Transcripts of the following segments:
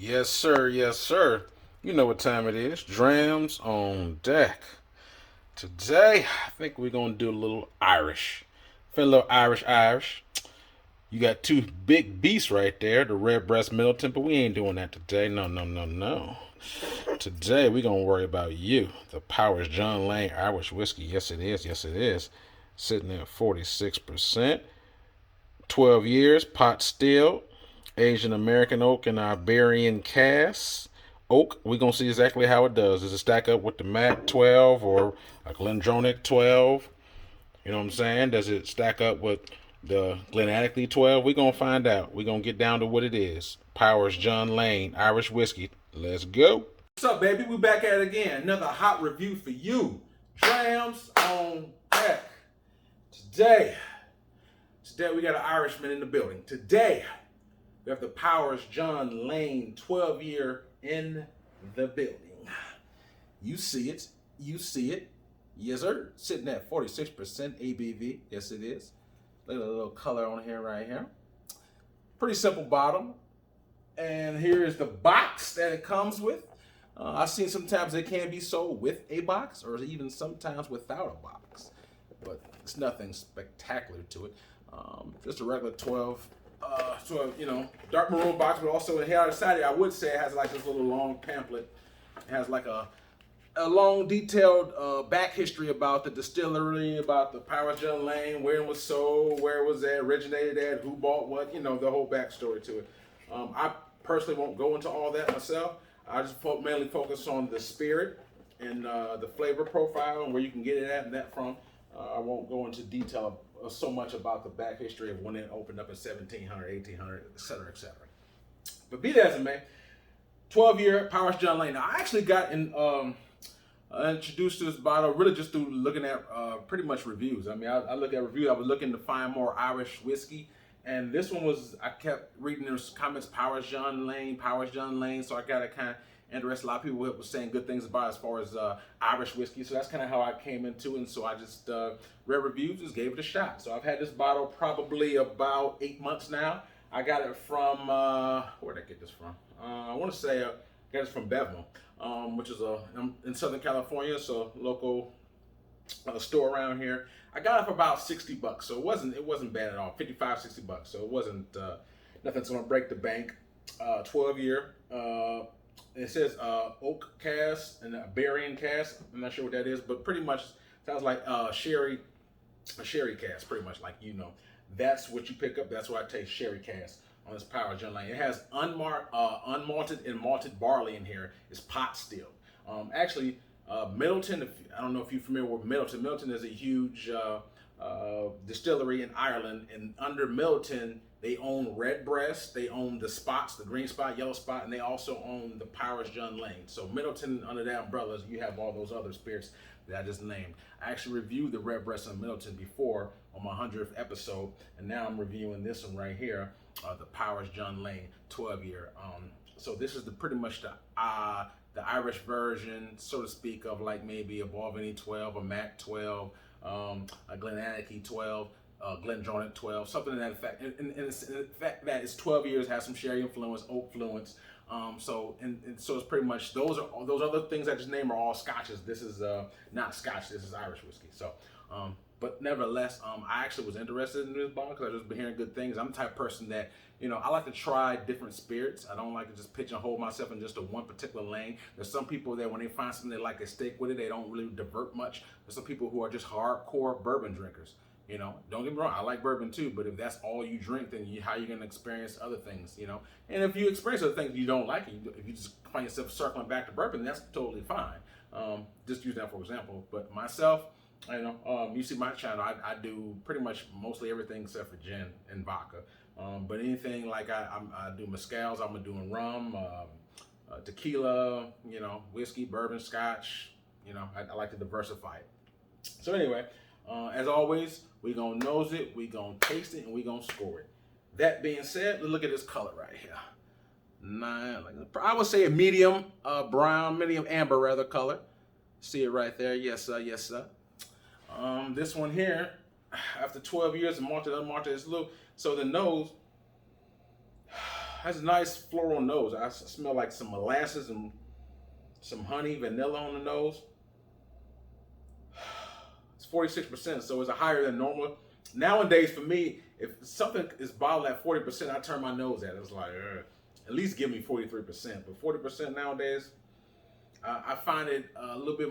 Yes, sir. Yes, sir. You know what time it is. Drams on deck. Today, I think we're going to do a little Irish. Feeling a little Irish. You got two big beasts right there, the red breast Middleton, but we ain't doing that today. No, no, no, no. Today, we're going to worry about you. The Powers John Lang Irish whiskey. Yes, it is. Yes, it is. Sitting at 46%. 12 years, pot still, Asian American oak and Iberian cask. Oak, we're going to see exactly how it does. Does it stack up with the Mac 12 or a Glendronach 12? You know what I'm saying? Does it stack up with the Glenaddick 12? We're going to find out. We're going to get down to what it is. Powers John Lane, Irish whiskey. Let's go. What's up, baby? We back at it again. Another hot review for you. Drams on deck. Today we got an Irishman in the building. Today, we have the Powers John Lane 12-year in the building. You see it. You see it. Yes, sir. Sitting at 46% ABV. Yes, it is. Look at the little color on here right here. Pretty simple bottle. And here is the box that it comes with. I've seen sometimes it can be sold with a box or even sometimes without a box. But it's nothing spectacular to it. Just a regular 12, dark maroon box, but also here on the side, I would say it has like this little long pamphlet. It has like a long detailed back history about the distillery, about the Powers John Lane, where it was sold, where it was at, originated at, who bought what, the whole backstory to it. I personally won't go into all that myself. I just mainly focus on the spirit and the flavor profile and where you can get it at and that from. I won't go into detail so much about the back history of when it opened up in 1700, 1800, et cetera, et cetera. But be that as it may, 12-year Powers John Lane. Now, I actually got introduced to this bottle really just through looking at pretty much reviews. I mean, I look at reviews. I was looking to find more Irish whiskey. And this one I kept reading those comments, Powers John Lane. So I got kind of interested. A lot of people were saying good things about it as far as Irish whiskey. So that's kind of how I came into it. And so I just read reviews, just gave it a shot. So I've had this bottle probably about 8 months now. I got it from, where did I get this from? I want to say I got it from Bevmo, which is in Southern California, so local store around here. I got it for about $60, so it wasn't bad at all. 55, $60, so it wasn't nothing's gonna break the bank. 12-year. It says oak cask and Iberian cask. I'm not sure what that is, but pretty much sounds like a sherry cask, pretty much like That's what you pick up. That's what I taste, sherry cask on this Powers John Lane. It has unmalted and malted barley in here. It's pot still. Actually. Middleton, I don't know if you're familiar with Middleton. Middleton is a huge distillery in Ireland, and under Middleton, they own Redbreast, they own the spots, the green spot, yellow spot, and they also own the Powers John Lane. So Middleton, under that umbrella, you have all those other spirits that I just named. I actually reviewed the Redbreast and Middleton before on my 100th episode, and now I'm reviewing this one right here, the Powers John Lane 12-year. So this is pretty much the Irish version, so to speak, of like maybe a Balvenie 12, a Mac 12, a Glenaddick 12, Glendronach 12, something in that effect. And it's, in the fact that it's 12 years, has some sherry influence, oak influence. So it's pretty much those other things I just named are all scotches. This is not scotch. This is Irish whiskey. So. But nevertheless, I actually was interested in this bottle because I've just been hearing good things. I'm the type of person that, I like to try different spirits. I don't like to just pigeonhole myself in just a one particular lane. There's some people that when they find something they like, they stick with it. They don't really divert much. There's some people who are just hardcore bourbon drinkers. Don't get me wrong, I like bourbon too, but if that's all you drink, then how are you going to experience other things, And if you experience other things you don't like, if you just find yourself circling back to bourbon, that's totally fine. Just use that for example. But myself, you see my channel, I do pretty much mostly everything except for gin and vodka. But anything like I do mezcals, I'm doing rum, tequila, whiskey, bourbon, scotch. I like to diversify it. So anyway, as always, we gonna nose it, we gonna taste it, and we gonna score it. That being said, let's look at this color right here. I would say a medium brown, medium amber rather color. See it right there? Yes, sir. Yes, sir. This one here, after 12 years of malted, unmalted, it's little. So the nose, has a nice floral nose. I smell like some molasses and some honey, vanilla on the nose. It's 46%, so it's a higher than normal. Nowadays, for me, if something is bottled at 40%, I turn my nose at it. It's like, at least give me 43%. But 40% nowadays, I find it a little bit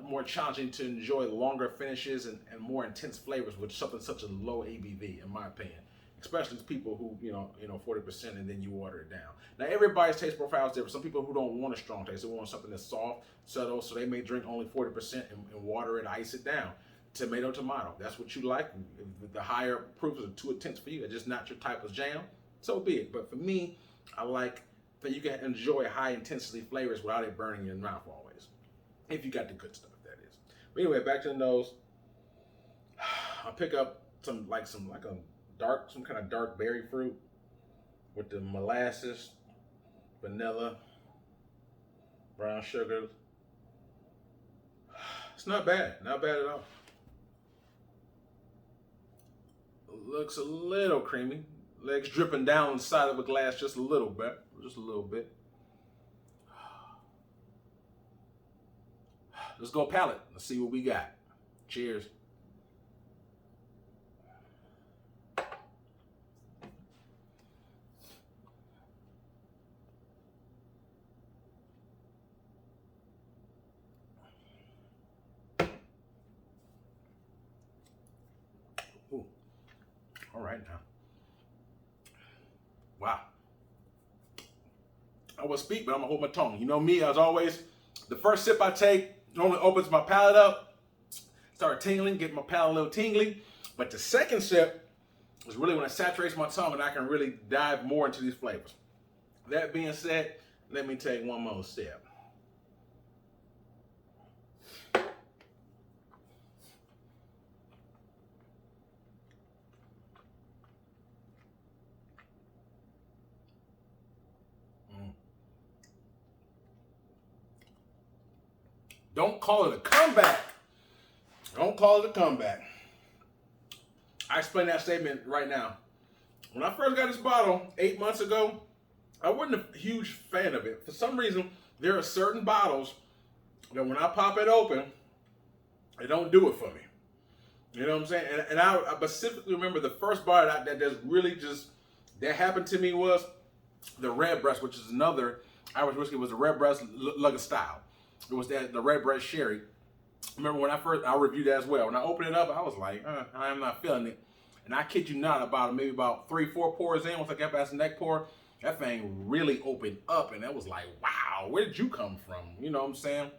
more challenging to enjoy longer finishes and more intense flavors with something such a low ABV, in my opinion. Especially to people who, 40% and then you water it down. Now, everybody's taste profile is different. Some people who don't want a strong taste, they want something that's soft, subtle, so they may drink only 40% and water it, ice it down. Tomato. That's what you like. If the higher proofs are too intense for you, it's just not your type of jam, so be it. But for me, I like that you can enjoy high intensity flavors without it burning your mouth always. If you got the good stuff, that is. But anyway, back to the nose. I'll pick up some kind of dark berry fruit with the molasses, vanilla, brown sugar. It's not bad at all. Looks a little creamy. Legs dripping down the side of a glass just a little bit. Let's go Palate. Let's see what we got. Cheers. Ooh. All right now. Wow. I will speak, but I'm gonna hold my tongue. You know me, as always, the first sip I take normally opens my palate up, start tingling, get my palate a little tingly. But the second sip is really when it saturates my tongue and I can really dive more into these flavors. That being said, let me take one more sip. Don't call it a comeback. Don't call it a comeback. I explain that statement right now. When I first got this bottle 8 months ago, I wasn't a huge fan of it. For some reason, there are certain bottles that when I pop it open, it don't do it for me. You know what I'm saying? And I specifically remember the first bottle that happened to me was the Redbreast, which is another Irish whiskey. It was the Redbreast Lugger style. It was the Redbreast Sherry. Remember when I reviewed that as well. When I opened it up, I was like, I'm not feeling it. And I kid you not, maybe about 3-4 pours in, once I got past the neck pour, that thing really opened up, and that was like, wow, where did you come from? You know what I'm saying?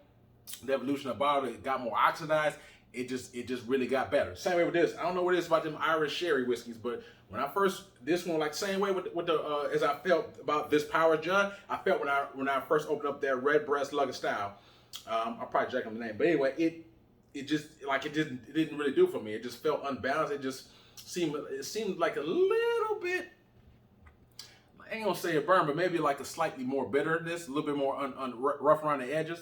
The evolution of the bottle, it got more oxidized. It just really got better. Same way with this. I don't know what it is about them Irish sherry whiskeys, but when I first, this one, like same way with the as I felt about this Power John, I felt when I first opened up that Redbreast Lugger style. I'll probably check on the name, but anyway, it didn't really do for me. It just felt unbalanced. It seemed like a little bit, I ain't gonna say a burn, but maybe like a slightly more bitterness, a little bit more rough around the edges.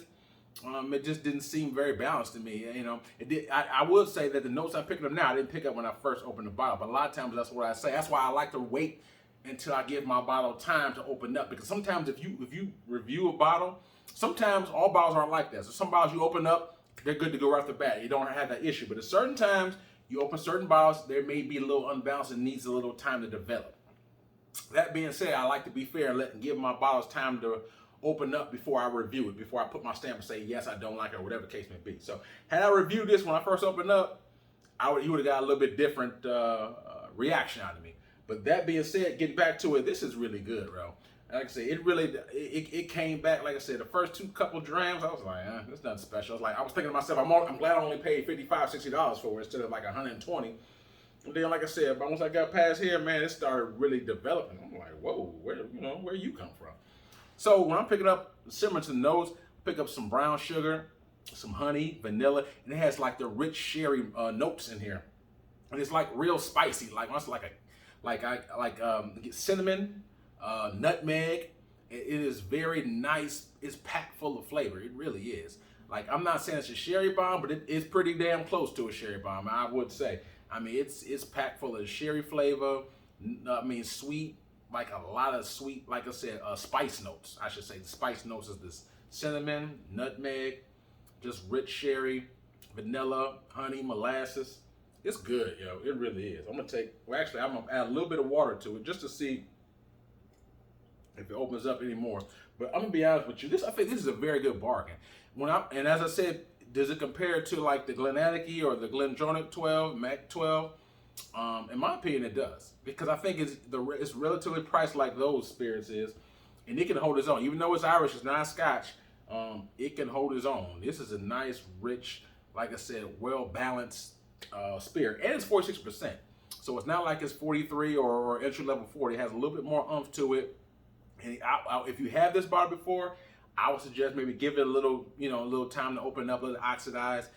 It just didn't seem very balanced to me. You know, it did. I would say that the notes I'm picking up now, I didn't pick up when I first opened the bottle, but a lot of times that's what I say. That's why I like to wait until I give my bottle time to open up, because sometimes if you review a bottle, sometimes all bottles aren't like that. So some bottles you open up, they're good to go right off the bat. You don't have that issue. But at certain times, you open certain bottles, there may be a little unbalanced and needs a little time to develop. That being said, I like to be fair and give my bottles time to open up before I review it, before I put my stamp and say, yes, I don't like it, or whatever the case may be. So had I reviewed this when I first opened up, you would have got a little bit different reaction out of me. But that being said, getting back to it, this is really good, bro. Like I said, it came back. Like I said, the first couple drams, I was like, it's nothing special. I was thinking to myself, I'm glad I only paid $55, $60 for it instead of like $120. And then, like I said, but once I got past here, man, it started really developing. I'm like, whoa, where you come from? So when I'm picking up, similar to the nose, pick up some brown sugar, some honey, vanilla, and it has like the rich sherry notes in here, and it's like real spicy. Like once cinnamon, nutmeg. It is very nice. It's packed full of flavor. It really is. Like, I'm not saying it's a sherry bomb, but it's pretty damn close to a sherry bomb, I would say. I mean, it's packed full of sherry flavor. I mean, sweet, like a lot of sweet, like I said, spice notes. I should say the spice notes is this cinnamon, nutmeg, just rich sherry, vanilla, honey, molasses. It's good, yo. It really is. I'm gonna take. Well, actually, I'm gonna add a little bit of water to it just to see if it opens up anymore. But I'm gonna be honest with you. I think this is a very good bargain. And as I said, does it compare to like the Glenaddicky or the Glendronach 12, Mac 12? In my opinion, it does, because I think it's relatively priced like those spirits is, and it can hold its own. Even though it's Irish, it's not Scotch. It can hold its own. This is a nice, rich, like I said, well balanced spirit, and it's 46%. So it's not like it's 43 or entry level 40. It has a little bit more oomph to it. And if you have this bottle before, I would suggest maybe give it a little, a little time to open up, let it oxidize.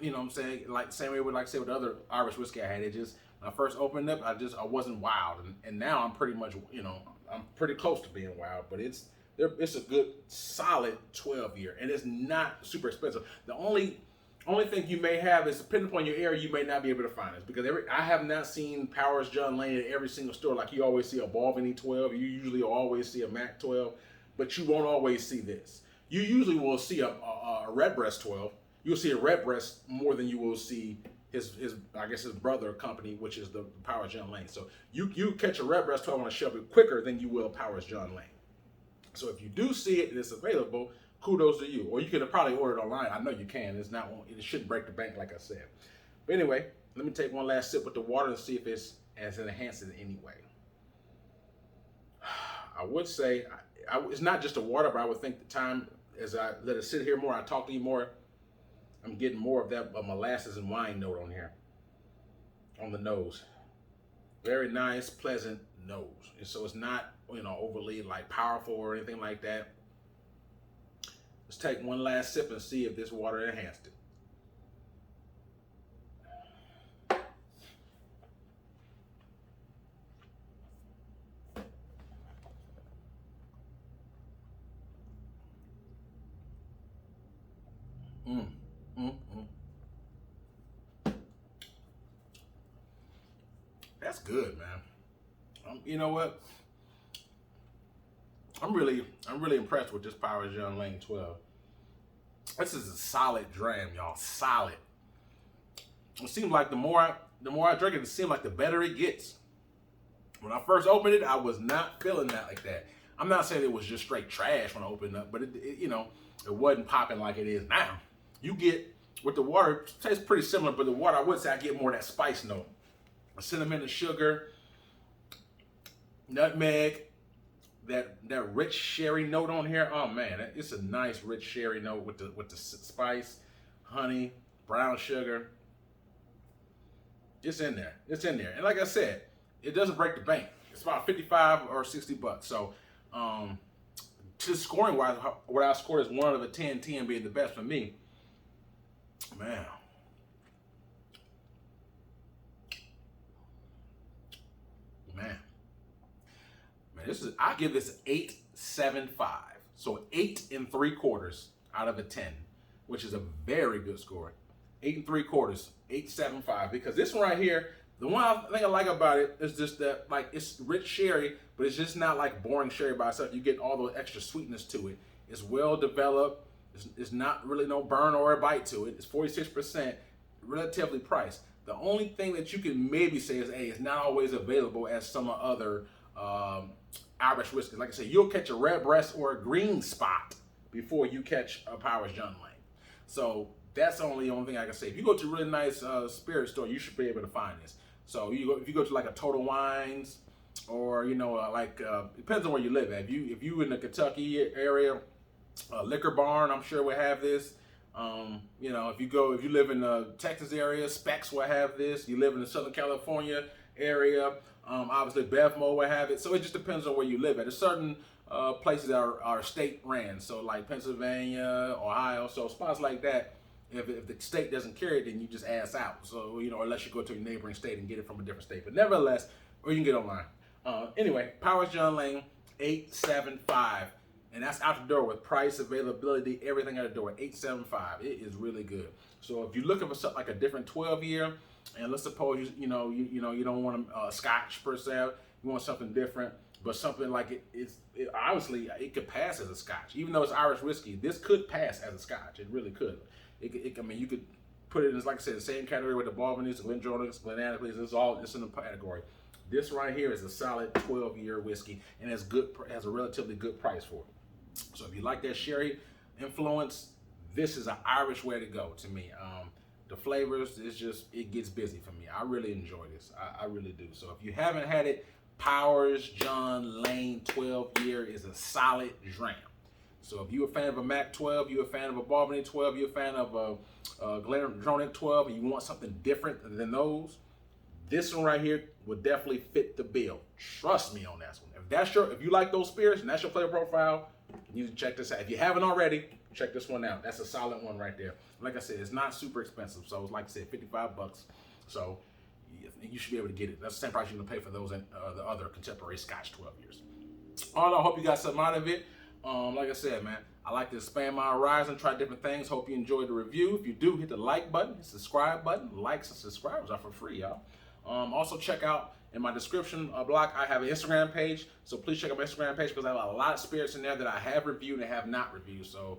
You know what I'm saying? Like the same way with, like say with the other Irish whiskey I had. It just, when I first opened up, I wasn't wild, and now I'm pretty much, I'm pretty close to being wild. But it's a good solid 12 year, and it's not super expensive. The only thing you may have is, depending upon your area, you may not be able to find this, because I have not seen Powers John Lane at every single store. Like you always see a Balvenie 12, you usually always see a Mac 12, but you won't always see this. You usually will see a Redbreast 12. You'll see a Redbreast more than you will see his brother company, which is the Powers John Lane. So you catch a Redbreast 12 on a shelf quicker than you will Powers John Lane. So if you do see it and it's available, kudos to you. Or you can probably order it online. I know you can. It shouldn't break the bank, like I said. But anyway, let me take one last sip with the water and see if it's enhanced in any way. I would say it's not just the water, but I would think the time as I let it sit here more, I talk to you more, I'm getting more of that molasses and wine note on here, on the nose. Very nice, pleasant nose. And so it's not, overly like powerful or anything like that. Let's take one last sip and see if this water enhanced it. That's good, man. You know what? I'm really impressed with this Powers John Lane 12. This is a solid dram, y'all. Solid. It seems like the more I drink it seems like the better it gets. When I first opened it, I was not feeling that like that. I'm not saying it was just straight trash when I opened it up, but it wasn't popping like it is now. You get, with the water, it tastes pretty similar, but the water, I would say I get more of that spice note. Cinnamon and sugar, nutmeg, that rich sherry note on here. Oh man, it's a nice rich sherry note with the spice, honey, brown sugar. It's in there. It's in there. And like I said, it doesn't break the bank. It's about $55 or $60. So, to scoring wise, what I scored is 1 out of 10, 10 being the best for me. Man. I give this 8.75. So 8 3/4 out of 10, which is a very good score. 8 3/4, 8.75. Because this one right here, the one thing I like about it is just that, like, it's rich sherry, but it's just not like boring sherry by itself. You get all the extra sweetness to it. It's well developed. It's not really no burn or a bite to it. It's 46%, relatively priced. The only thing that you can maybe say is, hey, it's not always available as some other Irish whiskey. Like I said, you'll catch a Redbreast or a Green Spot before you catch a Powers John Lane. So that's the only thing I can say. If you go to a really nice spirit store, you should be able to find this. So if you go to like a Total Wines, or depends on where you live at. If you in the Kentucky area, Liquor Barn, I'm sure will have this. If you live in the Texas area, Specs will have this. You live in the Southern California area, obviously Bevmo will have it. So it just depends on where you live at. There's certain places that are state ran, so like Pennsylvania, Ohio, so spots like that. If the state doesn't carry it, then you just ask out. So unless you go to a neighboring state and get it from a different state. But nevertheless, or you can get online. Anyway, Powers John Lane 8.75. And that's out the door with price, availability, everything out the door. 8.75. It is really good. So if you're looking for something like a different 12 year, and let's suppose you don't want a Scotch per se, you want something different. but something like obviously it could pass as a Scotch, even though it's Irish whiskey. This could pass as a Scotch. It really could. I mean, you could put it in, like I said, the same category with the Balvenies, the Glendronachs, Glenanaquis. It's in the category. This right here is a solid 12-year whiskey, and has a relatively good price for it. So if you like that sherry influence, this is an Irish way to go to me. The flavors, it gets busy for me. I really enjoy this. I really do. So if you haven't had it, Powers John Lane 12-year is a solid dram. So if you're a fan of a Mac 12, you're a fan of a Balvenie 12, you're a fan of a Glendronach 12, and you want something different than those, this one right here would definitely fit the bill. Trust me on this one. If you like those spirits and that's your flavor profile, you need to check this out. If you haven't already, check this one out. That's a solid one right there. Like I said, it's not super expensive. So it's like I said, $55. So you should be able to get it. That's the same price you're gonna pay for those and the other contemporary Scotch 12 years. All in all, I hope you got something out of it. Like I said, man, I like to expand my horizon, try different things. Hope you enjoyed the review. If you do, hit the like button, hit the subscribe button. Likes and subscribers are for free, y'all. Also check out in my description block, I have an Instagram page. So please check out my Instagram page because I have a lot of spirits in there that I have reviewed and have not reviewed. So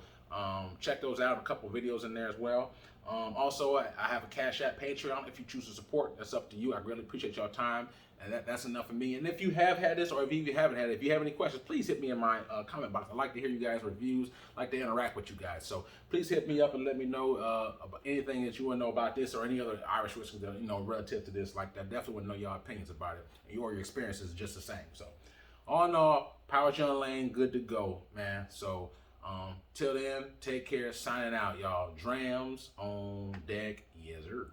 check those out. A couple of videos in there as well. Also, I have a Cash App Patreon. If you choose to support, that's up to you. I really appreciate your time. And that's enough for me. And if you have had this, or if you haven't had it, if you have any questions, please hit me in my comment box. I like to hear you guys' reviews. I like to interact with you guys. So please hit me up and let me know about anything that you want to know about this or any other Irish whiskey that, relative to this. Like, I definitely want to know your opinions about it. And your experience is just the same. So all in all, Power John Lane, good to go, man. So till then, take care. Signing out, y'all. Drams on deck. Yes, sir.